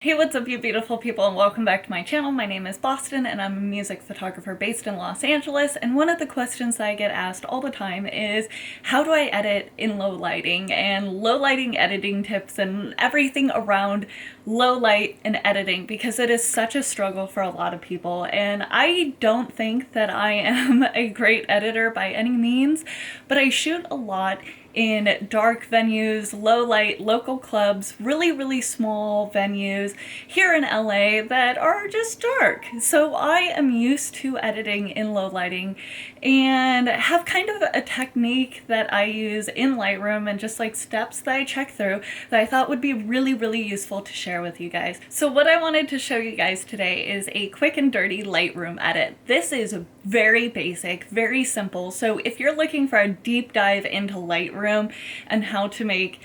Hey, what's up, you beautiful people, and welcome back to my channel. My name is Boston, and I'm a music photographer based in Los Angeles, and one of the questions that I get asked all the time is, how do I edit in low lighting, and low lighting editing tips, and everything around low light and editing, because it is such a struggle for a lot of people, and I don't think that I am a great editor by any means, but I shoot a lot in dark venues, low light, local clubs, really small venues here in LA that are just dark. So I am used to editing in low lighting and have kind of a technique that I use in Lightroom and just like steps that I check through that I thought would be really useful to share with you guys. So what I wanted to show you guys today is a quick and dirty Lightroom edit. This is very basic, very simple. So if you're looking for a deep dive into Lightroom and how to make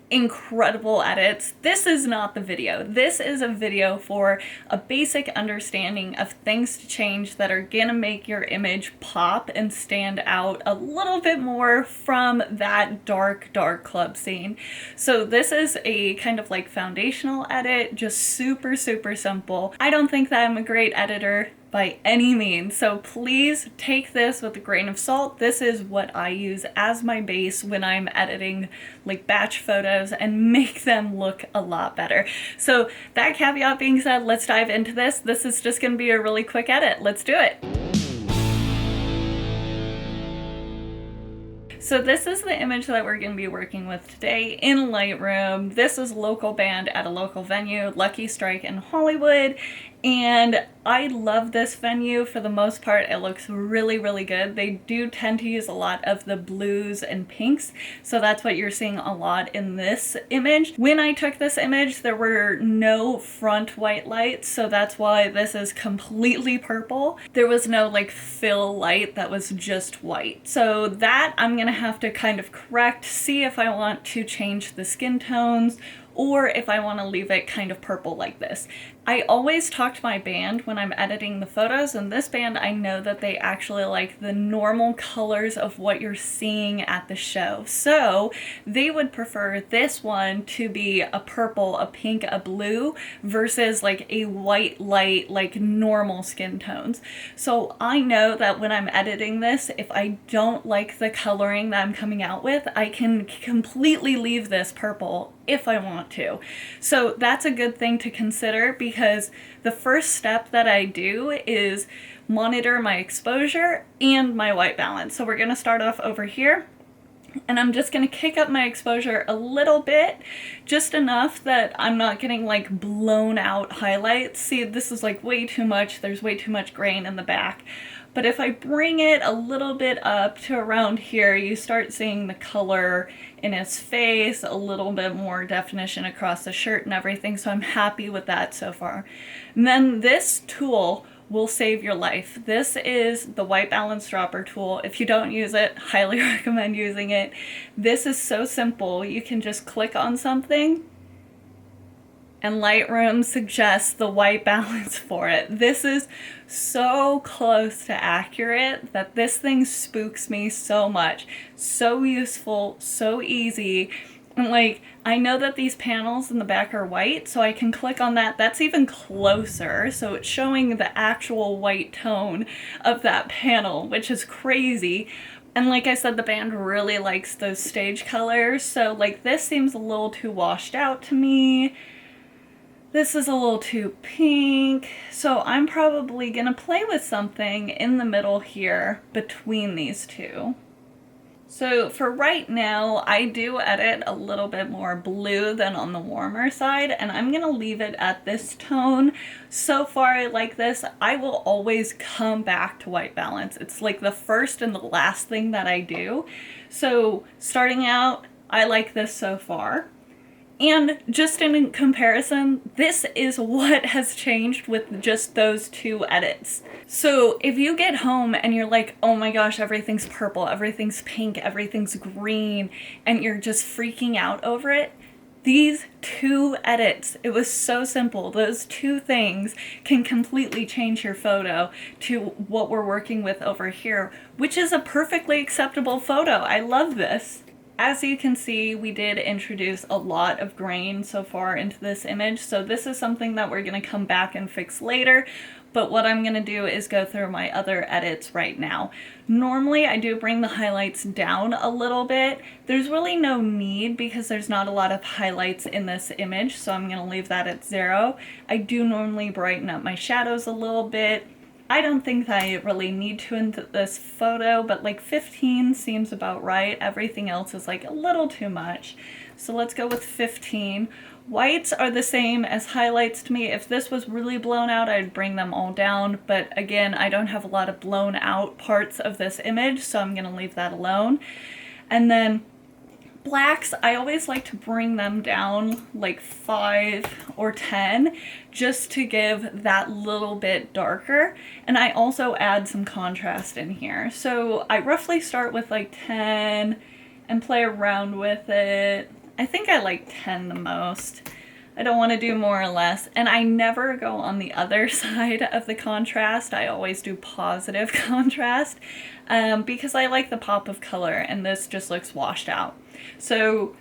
incredible edits, this is not the video. This is a video for a basic understanding of things to change that are gonna make your image pop and stand out a little bit more from that dark club scene. So this is a kind of like foundational edit, just super simple. I don't think that I'm a great editor by any means, so please take this with a grain of salt. This is what I use as my base when I'm editing like batch photos and make them look a lot better. So that caveat being said, let's dive into this. This is just gonna be a really quick edit. Let's do it. So this is the image that we're going to be working with today in Lightroom. This is a local band at a local venue, Lucky Strike in Hollywood, and I love this venue for the most part. It looks really good. They do tend to use a lot of the blues and pinks, so that's what you're seeing a lot in this image. When I took this image, there were no front white lights, so that's why this is completely purple. There was no like fill light that was just white. So that I'm gonna have to kind of correct, see if I want to change the skin tones or if I want to leave it kind of purple like this. I always talk to my band when I'm editing the photos, and this band, I know that they actually like the normal colors of what you're seeing at the show. So they would prefer this one to be a purple, a pink, a blue, versus like a white light, like normal skin tones. So I know that when I'm editing this, if I don't like the coloring that I'm coming out with, I can completely leave this purple if I want to. So that's a good thing to consider, because the first step that I do is monitor my exposure and my white balance. So we're going to start off over here, and I'm just going to kick up my exposure a little bit, just enough that I'm not getting like blown out highlights. See, this is like way too much. There's way too much grain in the back. But if I bring it a little bit up to around here, you start seeing the color in his face, a little bit more definition across the shirt and everything, so I'm happy with that so far. And then this tool will save your life. This is the white balance dropper tool. If you don't use it, highly recommend using it. This is so simple. You can just click on something and Lightroom suggests the white balance for it. This is so close to accurate that this thing spooks me so much. So useful, so easy. And like, I know that these panels in the back are white, so I can click on that. That's even closer. So it's showing the actual white tone of that panel, which is crazy. And like I said, the band really likes those stage colors. So like this seems a little too washed out to me. This is a little too pink, so I'm probably gonna play with something in the middle here between these two. So for right now, I do edit a little bit more blue than on the warmer side, and I'm gonna leave it at this tone. So far I like this. I will always come back to white balance. It's like the first and the last thing that I do. So starting out, I like this so far. And just in comparison, this is what has changed with just those two edits. So if you get home and you're like, oh my gosh, everything's purple, everything's pink, everything's green, and you're just freaking out over it, these two edits, it was so simple. Those two things can completely change your photo to what we're working with over here, which is a perfectly acceptable photo. I love this. as you can see, we did introduce a lot of grain so far into this image, so this is something that we're going to come back and fix later. But what I'm going to do is go through my other edits right now. Normally I do bring the highlights down a little bit. There's really no need because there's not a lot of highlights in this image, so I'm going to leave that at 0. I do normally brighten up my shadows a little bit. I don't think that I really need to in this photo, but like 15 seems about right. Everything else is like a little too much. So let's go with 15. Whites are the same as highlights to me. If this was really blown out, I'd bring them all down. But again, I don't have a lot of blown out parts of this image, so I'm going to leave that alone. And then blacks, I always like to bring them down like 5 or 10 just to give that little bit darker. And I also add some contrast in here. So I roughly start with like 10 and play around with it. I think I like 10 the most. I don't want to do more or less. And I never go on the other side of the contrast. I always do positive contrast because I like the pop of color, and this just looks washed out. So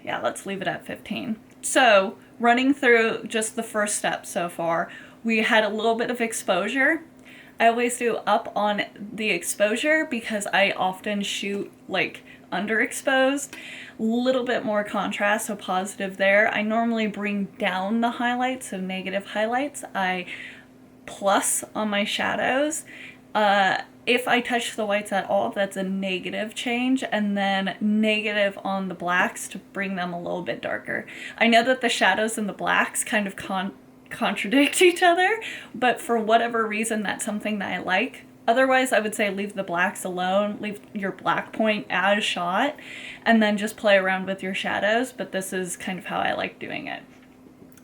yeah, let's leave it at 15. So running through just the first step so far, we had a little bit of exposure. I always do up on the exposure because I often shoot like underexposed. A little bit more contrast, so positive there. I normally bring down the highlights, so negative highlights. I plus on my shadows. If I touch the whites at all, that's a negative change, and then negative on the blacks to bring them a little bit darker. I know that the shadows and the blacks kind of contradict each other, but for whatever reason, that's something that I like. Otherwise, I would say leave the blacks alone, leave your black point as shot, and then just play around with your shadows, but this is kind of how I like doing it.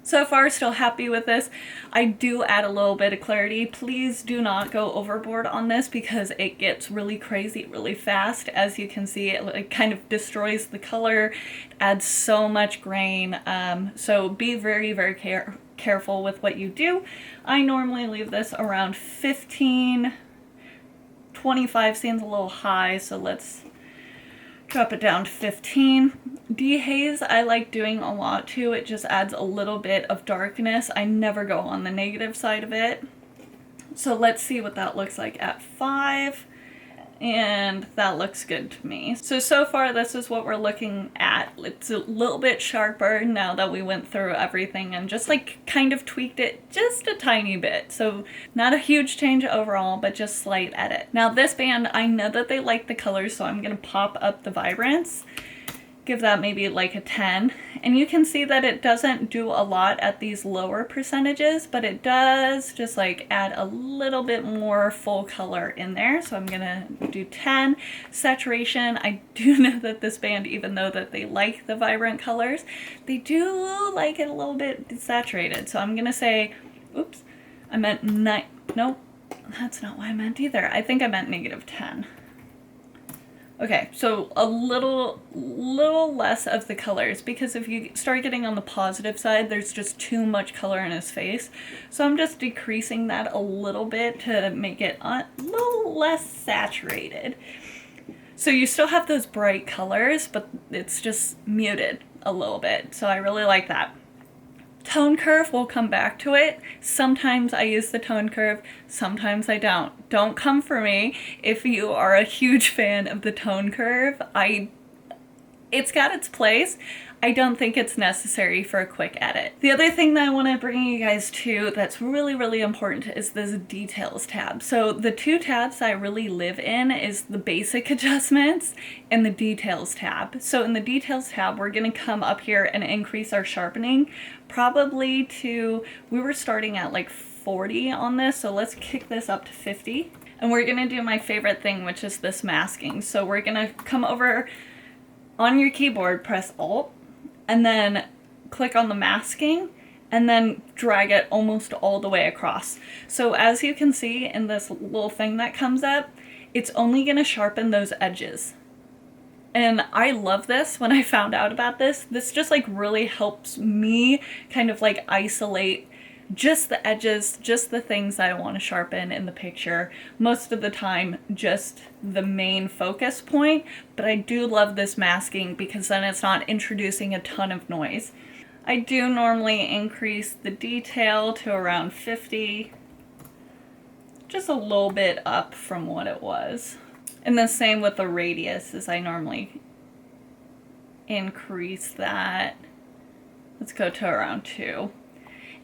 So far, still happy with this. I do add a little bit of clarity. Please do not go overboard on this because it gets really crazy really fast. As you can see, it kind of destroys the color, adds so much grain. So be very, very careful with what you do. I normally leave this around 15. 25 seems a little high, so let's drop it down to 15. Dehaze I like doing a lot too. It just adds a little bit of darkness. I never go on the negative side of it. So let's see what that looks like at 5. And that looks good to me. So far this is what we're looking at. It's a little bit sharper now that we went through everything and just like kind of tweaked it just a tiny bit. So not a huge change overall, but just slight edit. Now this band, I know that they like the colors, so I'm gonna pop up the vibrance. Give that maybe like a 10. And you can see that it doesn't do a lot at these lower percentages, but it does just like add a little bit more full color in there. So I'm gonna do 10. Saturation, I do know that this band, even though that they like the vibrant colors, they do like it a little bit saturated. So I'm gonna say, oops, I meant 9, nope, that's not what I meant either. I think I meant -10. Okay, so a little less of the colors, because if you start getting on the positive side, there's just too much color in his face. So I'm just decreasing that a little bit to make it a little less saturated. So you still have those bright colors, but it's just muted a little bit. So I really like that. Tone curve, we'll come back to it. Sometimes I use the tone curve, sometimes I don't. Don't come for me if you are a huge fan of the tone curve. It's got its place. I don't think it's necessary for a quick edit. The other thing that I want to bring you guys to that's really, really important is this details tab. So the two tabs I really live in is the basic adjustments and the details tab. So in the details tab, we're going to come up here and increase our sharpening probably to, we were starting at like 40 on this, so let's kick this up to 50. And we're going to do my favorite thing, which is this masking. So we're going to come over on your keyboard, press Alt, and then click on the masking, and then drag it almost all the way across. So as you can see in this little thing that comes up, it's only gonna sharpen those edges. And I love this. When I found out about this, this just like really helps me kind of like isolate just the edges, just the things I want to sharpen in the picture. Most of the time, just the main focus point, but I do love this masking because then it's not introducing a ton of noise. I do normally increase the detail to around 50, just a little bit up from what it was. And the same with the radius, as I normally increase that. Let's go to around 2.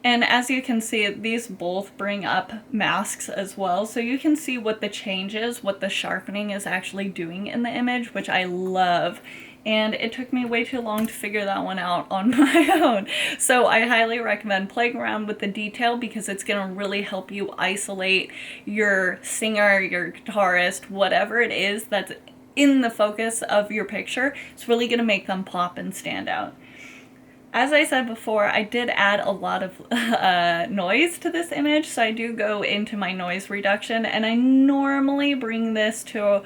And as you can see, these both bring up masks as well. So you can see what the change is, what the sharpening is actually doing in the image, which I love. And it took me way too long to figure that one out on my own. So I highly recommend playing around with the detail because it's going to really help you isolate your singer, your guitarist, whatever it is that's in the focus of your picture. It's really going to make them pop and stand out. As I said before, I did add a lot of noise to this image, so I do go into my noise reduction, and I normally bring this to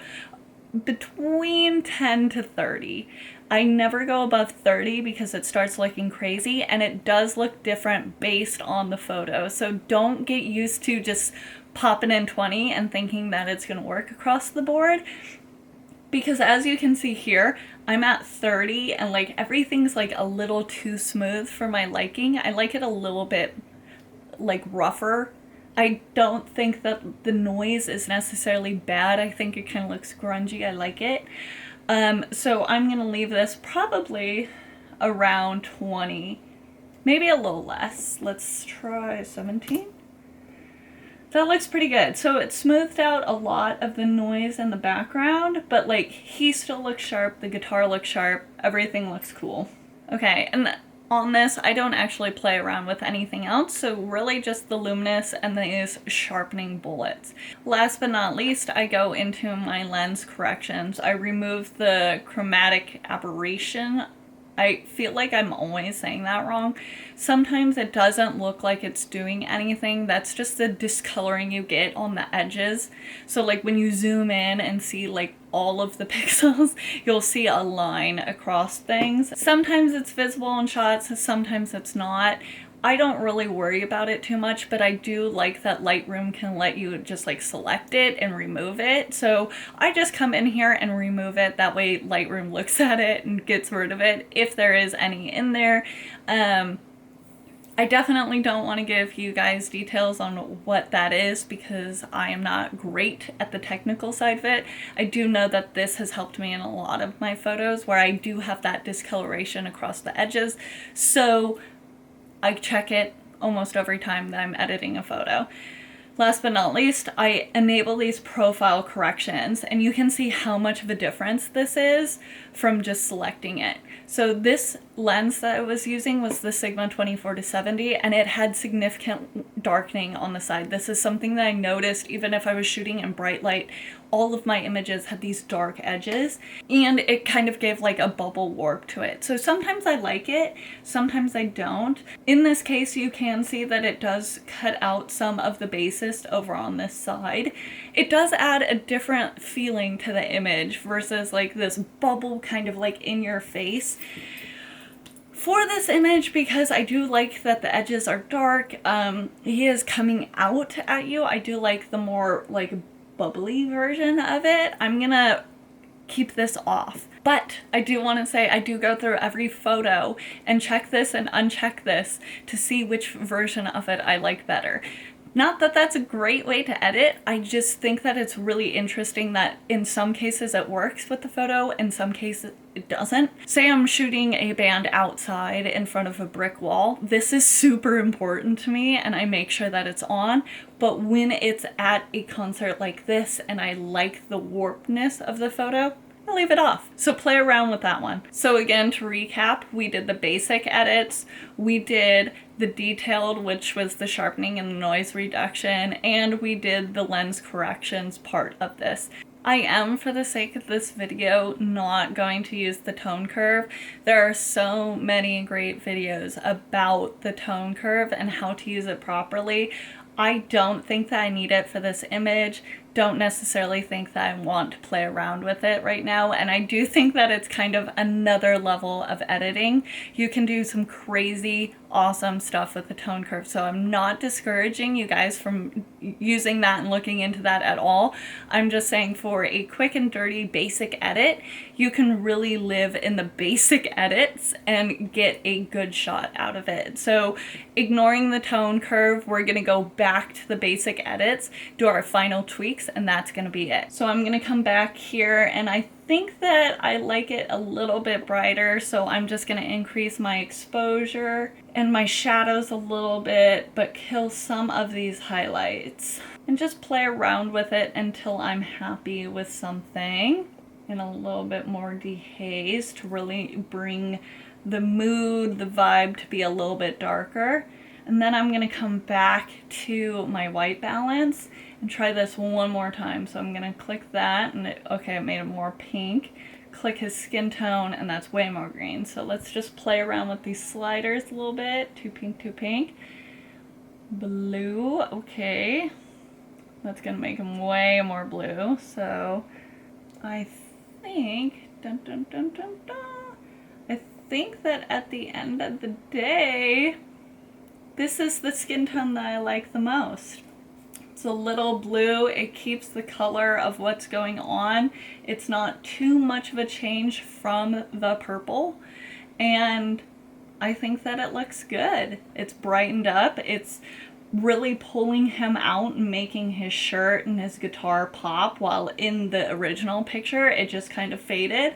between 10 to 30. I never go above 30 because it starts looking crazy, and it does look different based on the photo, so don't get used to just popping in 20 and thinking that it's going to work across the board. Because as you can see here, I'm at 30 and like everything's like a little too smooth for my liking. I like it a little bit like rougher. I don't think that the noise is necessarily bad. I think it kind of looks grungy. I like it. So I'm going to leave this probably around 20, maybe a little less. Let's try 17. That looks pretty good. So it smoothed out a lot of the noise in the background, but like he still looks sharp, the guitar looks sharp, everything looks cool. Okay, and on this, I don't actually play around with anything else, so really just the luminous and these sharpening bullets. Last but not least, I go into my lens corrections. I remove the chromatic aberration. I feel like I'm always saying that wrong. Sometimes it doesn't look like it's doing anything. That's just the discoloring you get on the edges. So like when you zoom in and see like all of the pixels, you'll see a line across things. Sometimes it's visible in shots, sometimes it's not. I don't really worry about it too much, but I do like that Lightroom can let you just like select it and remove it. So I just come in here and remove it. That way Lightroom looks at it and gets rid of it if there is any in there. I definitely don't want to give you guys details on what that is because I am not great at the technical side of it. I do know that this has helped me in a lot of my photos where I do have that discoloration across the edges. So I check it almost every time that I'm editing a photo. Last but not least, I enable these profile corrections, and you can see how much of a difference this is from just selecting it. So this lens that I was using was the Sigma 24-70, and it had significant darkening on the side. This is something that I noticed even if I was shooting in bright light. All of my images had these dark edges, and it kind of gave like a bubble warp to it. So sometimes I like it, sometimes I don't. In this case, you can see that it does cut out some of the basest over on this side. It does add a different feeling to the image versus like this bubble kind of like in your face. For this image, because I do like that the edges are dark, he is coming out at you. I do like the more like bubbly version of it. I'm gonna keep this off. But I do want to say I do go through every photo and check this and uncheck this to see which version of it I like better. Not that that's a great way to edit, I just think that it's really interesting that in some cases it works with the photo, in some cases it doesn't. Say I'm shooting a band outside in front of a brick wall. This is super important to me and I make sure that it's on, but when it's at a concert like this and I like the warpness of the photo, I'll leave it off. So play around with that one. So again, to recap, we did the basic edits, we did the detailed, which was the sharpening and the noise reduction, and we did the lens corrections part of this. I am, for the sake of this video, not going to use the tone curve. There are so many great videos about the tone curve and how to use it properly. I don't think that I need it for this image. Don't necessarily think that I want to play around with it right now, and I do think that it's kind of another level of editing. You can do some crazy awesome stuff with the tone curve. So I'm not discouraging you guys from using that and looking into that at all. I'm just saying for a quick and dirty basic edit, you can really live in the basic edits and get a good shot out of it. So ignoring the tone curve, we're gonna go back to the basic edits, do our final tweaks, and that's gonna be it. So I'm gonna come back here, and I think that I like it a little bit brighter, so I'm just going to increase my exposure and my shadows a little bit, but kill some of these highlights and just play around with it until I'm happy with something. And a little bit more dehaze to really bring the mood, the vibe to be a little bit darker. And then I'm going to come back to my white balance and try this one more time. So I'm going to click that, and it made it more pink. Click his skin tone, and that's way more green. So let's just play around with these sliders a little bit. Too pink. Blue, okay. That's going to make him way more blue. So I think, I think that at the end of the day, this is the skin tone that I like the most. It's a little blue. It keeps the color of what's going on. It's not too much of a change from the purple. And I think that it looks good. It's brightened up. It's really pulling him out and making his shirt and his guitar pop, while in the original picture it just kind of faded.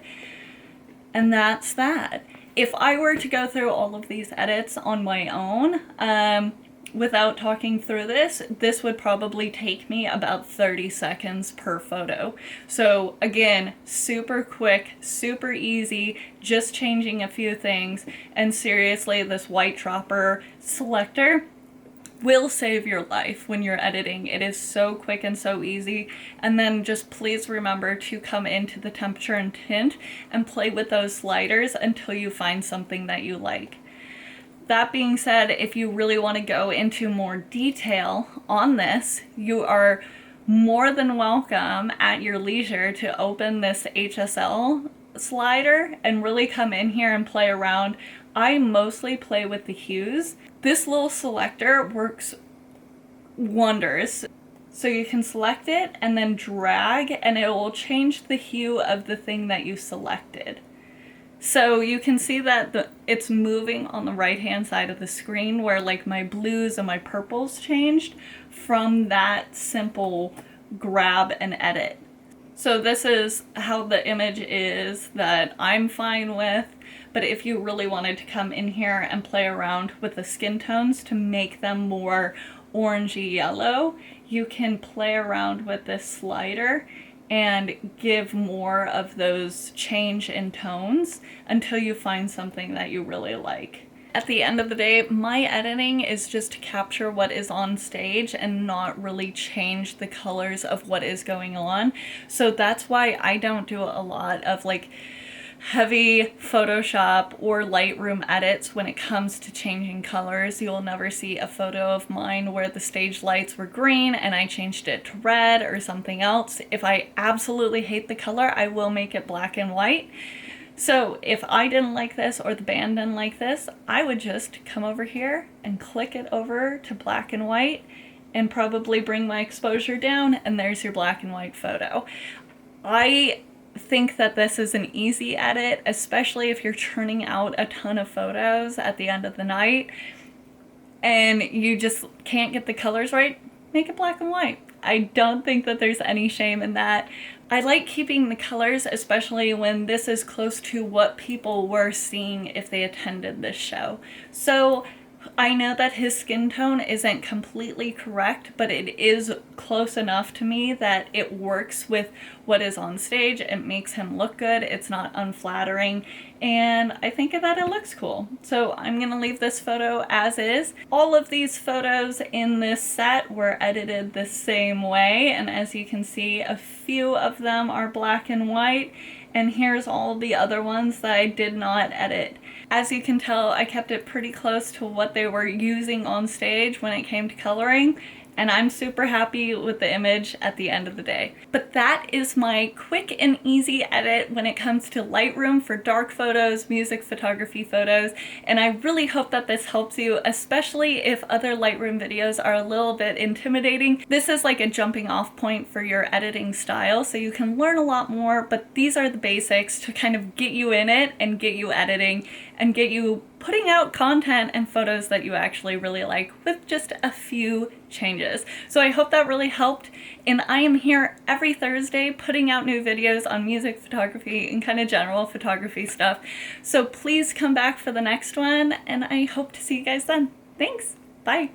And that's that. If I were to go through all of these edits on my own, without talking through this would probably take me about 30 seconds per photo. So again, super quick, super easy, just changing a few things. And seriously, this white dropper selector will save your life when you're editing. It is so quick and so easy. And then just please remember to come into the temperature and tint and play with those sliders until you find something that you like. That being said, if you really want to go into more detail on this, you are more than welcome at your leisure to open this HSL slider and really come in here and play around. I mostly play with the hues. This little selector works wonders. So you can select it and then drag, and it will change the hue of the thing that you selected. So you can see that it's moving on the right hand side of the screen, where like my blues and my purples changed from that simple grab and edit. So this is how the image is that I'm fine with. But if you really wanted to come in here and play around with the skin tones to make them more orangey yellow, you can play around with this slider and give more of those change in tones until you find something that you really like. At the end of the day, my editing is just to capture what is on stage and not really change the colors of what is going on. So that's why I don't do a lot of like heavy Photoshop or Lightroom edits when it comes to changing colors. You will never see a photo of mine where the stage lights were green and I changed it to red or something else. If I absolutely hate the color, I will make it black and white. So if I didn't like this or the band didn't like this, I would just come over here and click it over to black and white and probably bring my exposure down, and there's your black and white photo. I think that this is an easy edit, especially if you're churning out a ton of photos at the end of the night and you just can't get the colors right. Make it black and white. I don't think that there's any shame in that. I like keeping the colors, especially when this is close to what people were seeing if they attended this show. So I know that his skin tone isn't completely correct, but it is close enough to me that it works with what is on stage. It makes him look good. It's not unflattering, and I think that it looks cool. So I'm gonna leave this photo as is. All of these photos in this set were edited the same way, and as you can see, a few of them are black and white, and here's all the other ones that I did not edit. As you can tell, I kept it pretty close to what they were using on stage when it came to coloring, and I'm super happy with the image at the end of the day. But that is my quick and easy edit when it comes to Lightroom for dark photos, music photography photos, and I really hope that this helps you, especially if other Lightroom videos are a little bit intimidating. This is like a jumping off point for your editing style, so you can learn a lot more, but these are the basics to kind of get you in it and get you editing and get you putting out content and photos that you actually really like with just a few changes. So I hope that really helped, and I am here every Thursday putting out new videos on music photography and kind of general photography stuff. So please come back for the next one, and I hope to see you guys then. Thanks, bye.